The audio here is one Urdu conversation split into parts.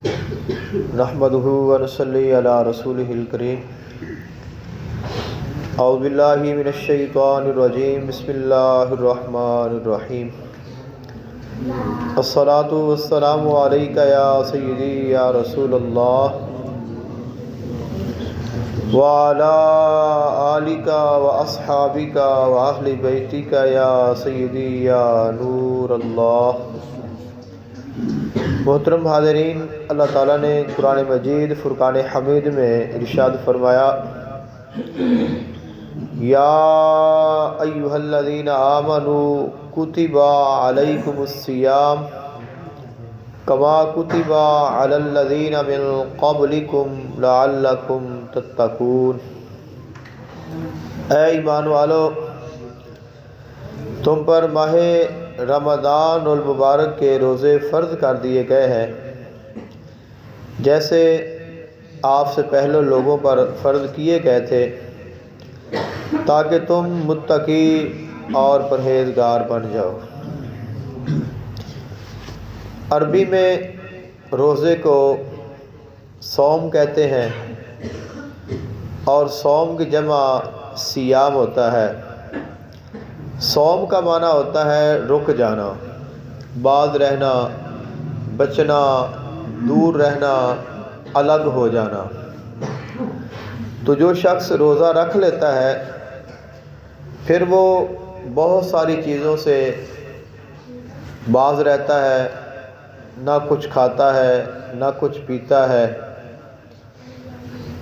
نحمدہ ونصلی علی رسولہ الکریم۔ اعوذ باللہ من الشیطان الرجیم، بسم اللہ الرحمن الرحیم۔ الصلاۃ والسلام علیک یا سیدی یا رسول اللہ وعلی آلک واصحابک واہل بیتک یا سیدی یا نور اللہ۔ محترم حاضرین، اللہ تعالیٰ نے قرآن مجید فرقان حمید میں ارشاد فرمایا، یا ایھا الذین آمنوا کتب علیکم الصیام کما کتب علی الذین من قبلکم لعلکم تتقون۔ اے ایمان والو، تم پر ماہ رمضان المبارک کے روزے فرض کر دیے گئے ہیں، جیسے آپ سے پہلے لوگوں پر فرض کیے گئے تھے، تاکہ تم متقی اور پرہیزگار بن جاؤ۔ عربی میں روزے کو صوم کہتے ہیں، اور صوم کی جمع صیام ہوتا ہے۔ صوم کا معنی ہوتا ہے رک جانا، باز رہنا، بچنا، دور رہنا، الگ ہو جانا۔ تو جو شخص روزہ رکھ لیتا ہے پھر وہ بہت ساری چیزوں سے باز رہتا ہے، نہ کچھ کھاتا ہے نہ کچھ پیتا ہے۔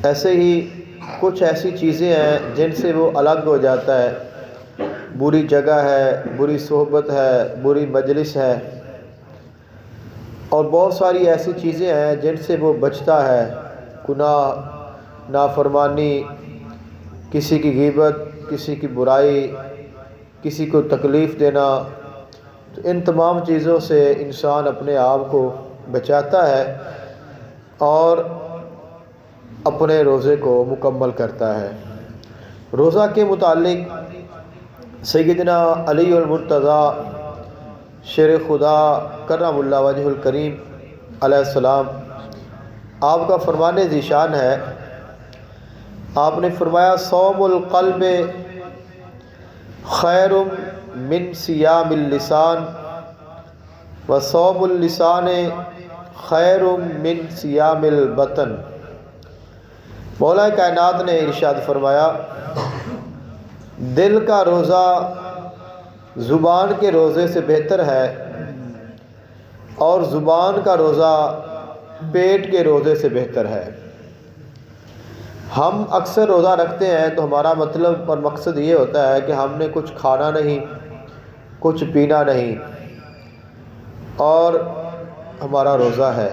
ایسے ہی کچھ ایسی چیزیں ہیں جن سے وہ الگ ہو جاتا ہے، بری جگہ ہے، بری صحبت ہے، بری مجلس ہے، اور بہت ساری ایسی چیزیں ہیں جن سے وہ بچتا ہے، گناہ، نافرمانی، کسی کی غیبت، کسی کی برائی، کسی کو تکلیف دینا۔ تو ان تمام چیزوں سے انسان اپنے آپ کو بچاتا ہے اور اپنے روزے کو مکمل کرتا ہے۔ روزہ کے متعلق سیدنا علی المرتضیٰ شیر خدا کرم اللہ وجہ الکریم علیہ السلام، آپ کا فرمان ذیشان ہے، آپ نے فرمایا، صوم القلب خیر من صیام اللسان و صوم اللسان خیر من صیام البطن۔ مولا کائنات نے ارشاد فرمایا، دل کا روزہ زبان کے روزے سے بہتر ہے، اور زبان کا روزہ پیٹ کے روزے سے بہتر ہے۔ ہم اکثر روزہ رکھتے ہیں تو ہمارا مطلب اور مقصد یہ ہوتا ہے کہ ہم نے کچھ کھانا نہیں، کچھ پینا نہیں، اور ہمارا روزہ ہے۔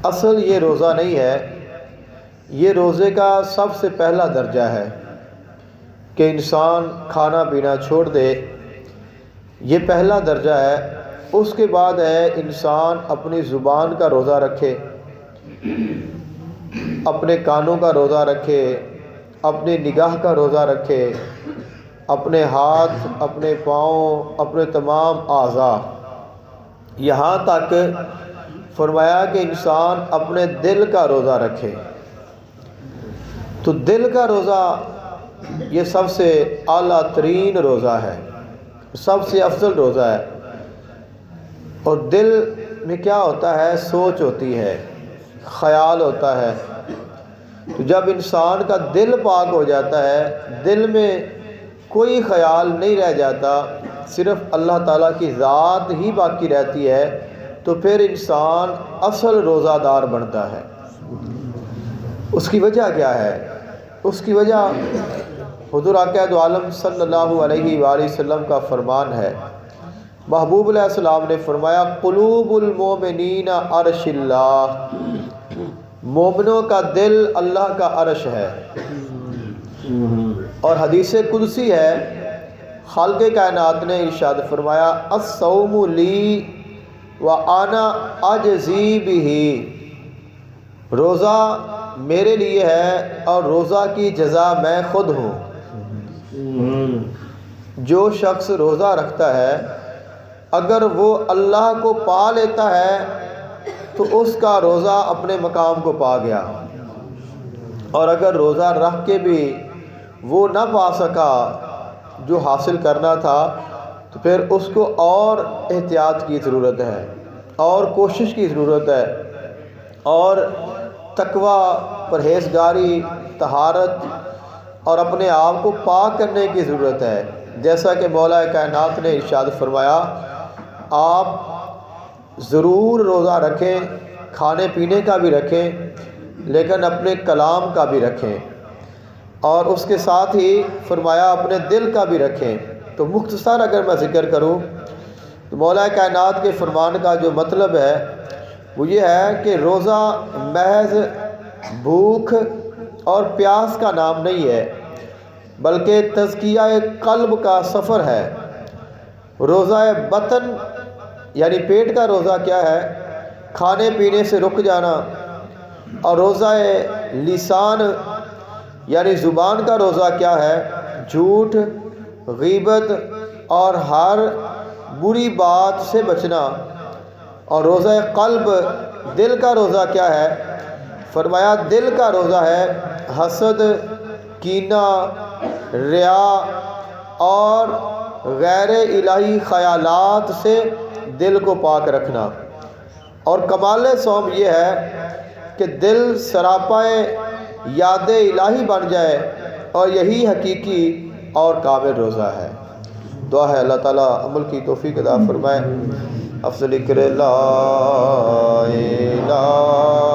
اصل یہ روزہ نہیں ہے، یہ روزے کا سب سے پہلا درجہ ہے کہ انسان کھانا پینا چھوڑ دے، یہ پہلا درجہ ہے۔ اس کے بعد ہے انسان اپنی زبان کا روزہ رکھے، اپنے کانوں کا روزہ رکھے، اپنی نگاہ کا روزہ رکھے، اپنے ہاتھ، اپنے پاؤں، اپنے تمام اعضاء، یہاں تک فرمایا کہ انسان اپنے دل کا روزہ رکھے۔ تو دل کا روزہ یہ سب سے اعلیٰ ترین روزہ ہے، سب سے افضل روزہ ہے۔ اور دل میں کیا ہوتا ہے؟ سوچ ہوتی ہے، خیال ہوتا ہے۔ تو جب انسان کا دل پاک ہو جاتا ہے، دل میں کوئی خیال نہیں رہ جاتا، صرف اللہ تعالیٰ کی ذات ہی باقی رہتی ہے، تو پھر انسان اصل روزہ دار بنتا ہے۔ اس کی وجہ کیا ہے؟ اس کی وجہ حضور آقا دو عالم صلی اللہ علیہ وآلہ وسلم کا فرمان ہے۔ محبوب علیہ السلام نے فرمایا، قلوب المومنین عرش اللہ، مومنوں کا دل اللہ کا عرش ہے۔ اور حدیث قدسی ہے، خالق کائنات نے ارشاد فرمایا، الصوم لی وانا اجزی بہ، روزہ میرے لیے ہے اور روزہ کی جزا میں خود ہوں۔ جو شخص روزہ رکھتا ہے اگر وہ اللہ کو پا لیتا ہے تو اس کا روزہ اپنے مقام کو پا گیا، اور اگر روزہ رکھ کے بھی وہ نہ پا سکا جو حاصل کرنا تھا، تو پھر اس کو اور احتیاط کی ضرورت ہے، اور کوشش کی ضرورت ہے، اور تقوی، پرہیزگاری، طہارت اور اپنے آپ کو پاک کرنے کی ضرورت ہے۔ جیسا کہ مولا کائنات نے ارشاد فرمایا، آپ ضرور روزہ رکھیں، کھانے پینے کا بھی رکھیں، لیکن اپنے کلام کا بھی رکھیں، اور اس کے ساتھ ہی فرمایا اپنے دل کا بھی رکھیں۔ تو مختصر اگر میں ذکر کروں تو مولا کائنات کے فرمان کا جو مطلب ہے وہ یہ ہے کہ روزہ محض بھوک اور پیاس کا نام نہیں ہے، بلکہ تزکیہ قلب کا سفر ہے۔ روزہ بطن یعنی پیٹ کا روزہ کیا ہے؟ کھانے پینے سے رک جانا، اور روزہ لسان یعنی زبان کا روزہ کیا ہے؟ جھوٹ، غیبت اور ہر بری بات سے بچنا۔ اور روزہ قلب دل کا روزہ کیا ہے؟ فرمایا دل کا روزہ ہے حسد، کینہ، ریا اور غیر الہی خیالات سے دل کو پاک رکھنا۔ اور کمال صوم یہ ہے کہ دل سراپائے یاد الہی بن جائے، اور یہی حقیقی اور کامل روزہ ہے۔ دعا ہے اللہ تعالیٰ عمل کی توفیق عطا فرمائے۔ افضل ذکر لا الہ